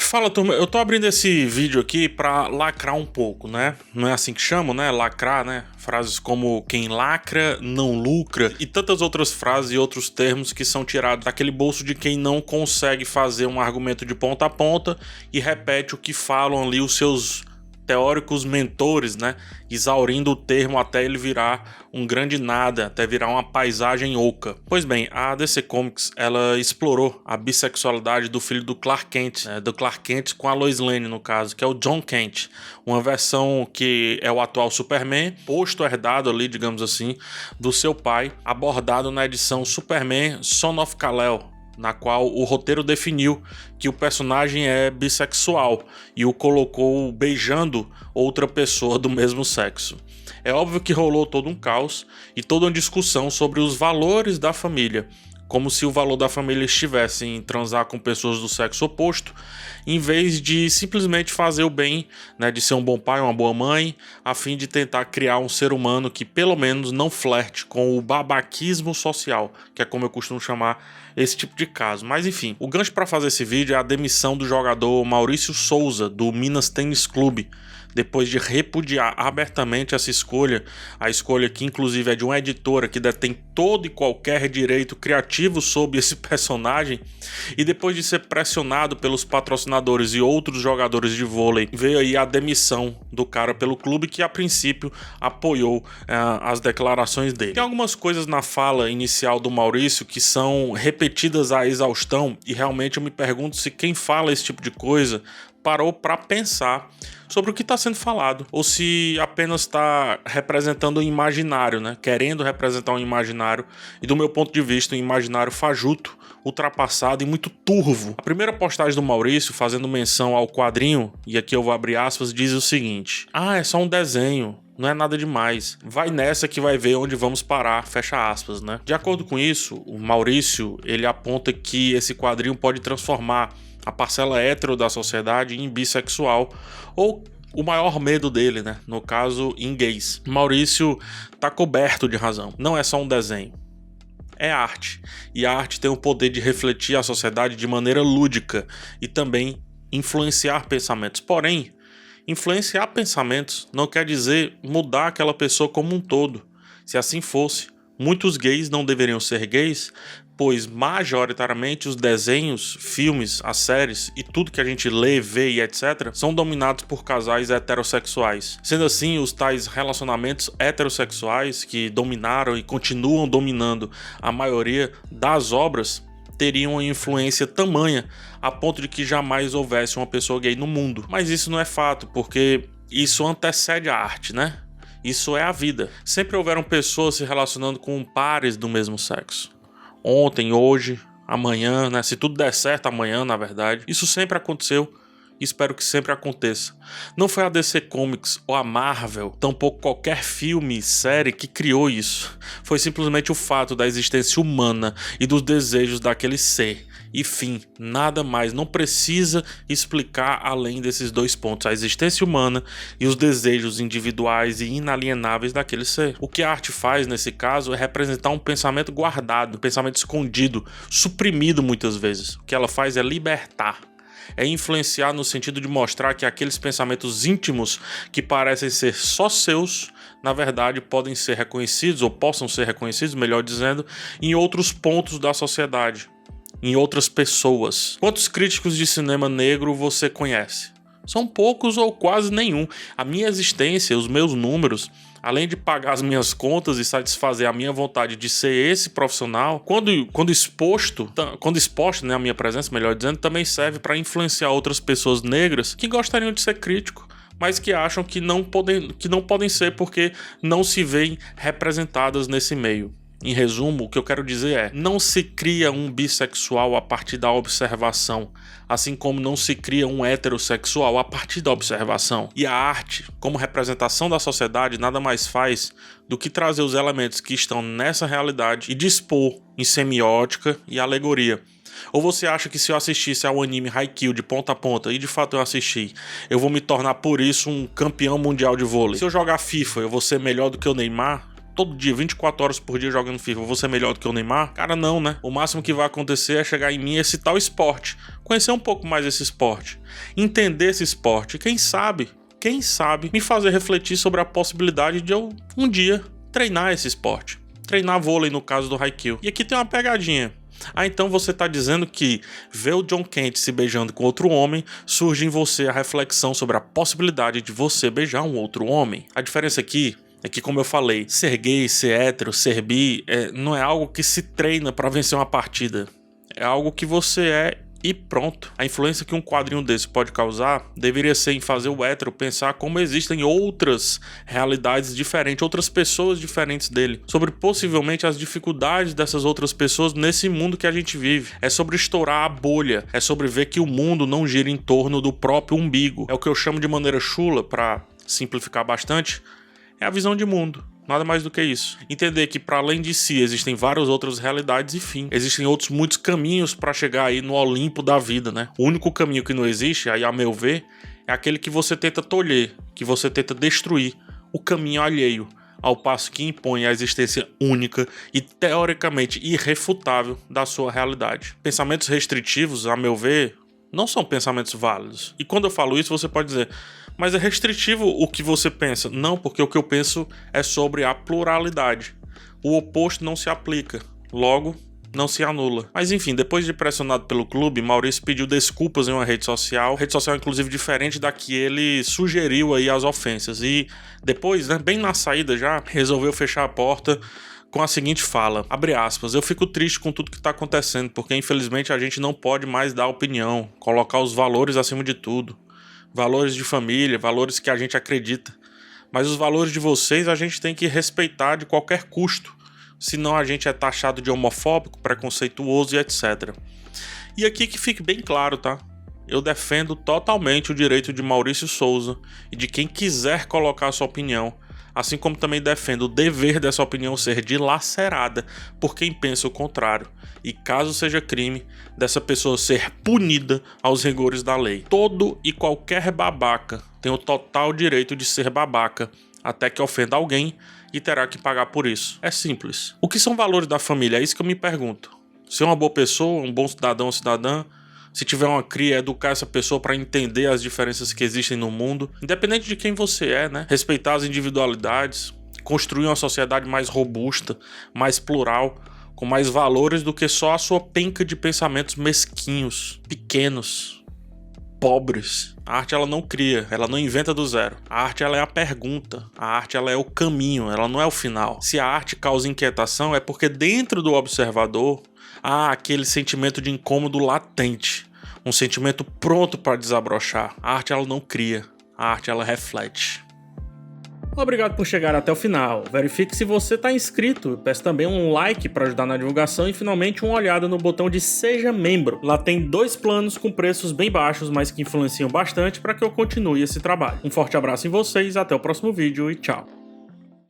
Fala, turma, eu tô abrindo esse vídeo aqui pra lacrar um pouco, né? Não é assim que chamam, né? Lacrar, né? Frases como quem lacra não lucra e tantas outras frases e outros termos que são tirados daquele bolso de quem não consegue fazer um argumento de ponta a ponta e repete o que falam ali os seus teóricos mentores, né? Exaurindo o termo até ele virar um grande nada, até virar uma paisagem oca. Pois bem, a DC Comics, ela explorou a bissexualidade do filho do Clark Kent, né? Do Clark Kent com a Lois Lane, no caso, que é o John Kent, uma versão que é o atual Superman, posto herdado ali, digamos assim, do seu pai, abordado na edição Superman Son of Kal-El, na qual o roteiro definiu que o personagem é bissexual e o colocou beijando outra pessoa do mesmo sexo. É óbvio que rolou todo um caos e toda uma discussão sobre os valores da família, como se o valor da família estivesse em transar com pessoas do sexo oposto, em vez de simplesmente fazer o bem, né, de ser um bom pai, uma boa mãe, a fim de tentar criar um ser humano que pelo menos não flerte com o babaquismo social, que é como eu costumo chamar esse tipo de caso. Mas enfim, o gancho para fazer esse vídeo é a demissão do jogador Maurício Souza, do Minas Tênis Clube, depois de repudiar abertamente essa escolha, a escolha que inclusive é de uma editora que detém todo e qualquer direito criativo sobre esse personagem, e depois de ser pressionado pelos patrocinadores e outros jogadores de vôlei, veio aí a demissão do cara pelo clube, que a princípio apoiou as declarações dele. Tem algumas coisas na fala inicial do Maurício que são repetidas à exaustão, e realmente eu me pergunto se quem fala esse tipo de coisa parou para pensar sobre o que está sendo falado, ou se apenas está representando um imaginário, né? Querendo representar um imaginário, e do meu ponto de vista um imaginário fajuto, ultrapassado e muito turvo. A primeira postagem do Maurício, fazendo menção ao quadrinho, e aqui eu vou abrir aspas, diz o seguinte: é só um desenho, não é nada demais, vai nessa que vai ver onde vamos parar, fecha aspas, né? De acordo com isso, o Maurício, ele aponta que esse quadrinho pode transformar a parcela hétero da sociedade em bissexual, ou o maior medo dele, né? No caso, em gays. Maurício tá coberto de razão. Não é só um desenho, é arte. E a arte tem o poder de refletir a sociedade de maneira lúdica e também influenciar pensamentos. Porém, influenciar pensamentos não quer dizer mudar aquela pessoa como um todo. Se assim fosse, muitos gays não deveriam ser gays, pois majoritariamente os desenhos, filmes, as séries e tudo que a gente lê, vê e etc. são dominados por casais heterossexuais. Sendo assim, os tais relacionamentos heterossexuais que dominaram e continuam dominando a maioria das obras teriam uma influência tamanha a ponto de que jamais houvesse uma pessoa gay no mundo. Mas isso não é fato, porque isso antecede a arte, né? Isso é a vida. Sempre houveram pessoas se relacionando com pares do mesmo sexo. Ontem, hoje, amanhã, né? Se tudo der certo, amanhã, na verdade. Isso sempre aconteceu e espero que sempre aconteça. Não foi a DC Comics ou a Marvel, tampouco qualquer filme, série que criou isso. Foi simplesmente o fato da existência humana e dos desejos daquele ser. E fim, nada mais, não precisa explicar além desses dois pontos, a existência humana e os desejos individuais e inalienáveis daquele ser. O que a arte faz nesse caso é representar um pensamento guardado, um pensamento escondido, suprimido muitas vezes. O que ela faz é libertar. É influenciar no sentido de mostrar que aqueles pensamentos íntimos que parecem ser só seus, na verdade podem ser reconhecidos, ou possam ser reconhecidos, melhor dizendo, em outros pontos da sociedade, em outras pessoas. Quantos críticos de cinema negro você conhece? São poucos ou quase nenhum. A minha existência, os meus números, além de pagar as minhas contas e satisfazer a minha vontade de ser esse profissional, quando exposto, né, a minha presença, melhor dizendo, também serve para influenciar outras pessoas negras que gostariam de ser crítico, mas que acham que não podem ser porque não se veem representadas nesse meio. Em resumo, o que eu quero dizer é: não se cria um bissexual a partir da observação, assim como não se cria um heterossexual a partir da observação. E a arte, como representação da sociedade, nada mais faz do que trazer os elementos que estão nessa realidade e dispor em semiótica e alegoria. Ou você acha que se eu assistisse ao anime Haikyuu de ponta a ponta, e de fato eu assisti, eu vou me tornar por isso um campeão mundial de vôlei? Se eu jogar FIFA, eu vou ser melhor do que o Neymar? todo dia, 24 horas por dia jogando FIFA, vou ser melhor do que o Neymar? Cara, não, né? O máximo que vai acontecer é chegar em mim esse tal esporte, conhecer um pouco mais esse esporte, entender esse esporte, quem sabe me fazer refletir sobre a possibilidade de eu um dia treinar esse esporte, treinar vôlei no caso do Haikyuu. E aqui tem uma pegadinha. Então você tá dizendo que ver o John Kent se beijando com outro homem surge em você a reflexão sobre a possibilidade de você beijar um outro homem. A diferença aqui é que, como eu falei, ser gay, ser hétero, ser bi, não é algo que se treina pra vencer uma partida. É algo que você é e pronto. A influência que um quadrinho desse pode causar deveria ser em fazer o hétero pensar como existem outras realidades diferentes, outras pessoas diferentes dele, sobre possivelmente as dificuldades dessas outras pessoas nesse mundo que a gente vive. É sobre estourar a bolha, é sobre ver que o mundo não gira em torno do próprio umbigo. É o que eu chamo de maneira chula, pra simplificar bastante, é a visão de mundo. Nada mais do que isso. Entender que para além de si existem várias outras realidades e fim. Existem outros muitos caminhos para chegar aí no Olimpo da vida, né? O único caminho que não existe, aí a meu ver, é aquele que você tenta tolher, que você tenta destruir, o caminho alheio, ao passo que impõe a existência única e teoricamente irrefutável da sua realidade. Pensamentos restritivos, a meu ver, não são pensamentos válidos. E quando eu falo isso, você pode dizer, mas é restritivo o que você pensa. Não, porque o que eu penso é sobre a pluralidade. O oposto não se aplica, logo não se anula. Mas enfim, depois de pressionado pelo clube, Maurício pediu desculpas em uma rede social inclusive diferente da que ele sugeriu aí as ofensas. E depois, né, bem na saída já, resolveu fechar a porta com a seguinte fala, abre aspas, eu fico triste com tudo que tá acontecendo, porque infelizmente a gente não pode mais dar opinião, colocar os valores acima de tudo. Valores de família, valores que a gente acredita. Mas os valores de vocês a gente tem que respeitar de qualquer custo. Senão a gente é taxado de homofóbico, preconceituoso e etc. E aqui que fique bem claro, tá? Eu defendo totalmente o direito de Maurício Souza e de quem quiser colocar a sua opinião. Assim como também defendo o dever dessa opinião ser dilacerada por quem pensa o contrário. E caso seja crime, dessa pessoa ser punida aos rigores da lei. Todo e qualquer babaca tem o total direito de ser babaca, até que ofenda alguém e terá que pagar por isso. É simples. O que são valores da família? É isso que eu me pergunto. Ser uma boa pessoa, um bom cidadão ou cidadã, se tiver uma cria, educar essa pessoa para entender as diferenças que existem no mundo, independente de quem você é, né? Respeitar as individualidades, construir uma sociedade mais robusta, mais plural, com mais valores do que só a sua penca de pensamentos mesquinhos, pequenos, pobres. A arte ela não cria, ela não inventa do zero. A arte ela é a pergunta, a arte ela é o caminho, ela não é o final. Se a arte causa inquietação é porque dentro do observador há aquele sentimento de incômodo latente, um sentimento pronto para desabrochar. A arte ela não cria, a arte ela reflete. Obrigado por chegar até o final. Verifique se você está inscrito. Peço também um like para ajudar na divulgação e finalmente uma olhada no botão de Seja Membro. Lá tem 2 planos com preços bem baixos, mas que influenciam bastante para que eu continue esse trabalho. Um forte abraço em vocês, até o próximo vídeo e tchau.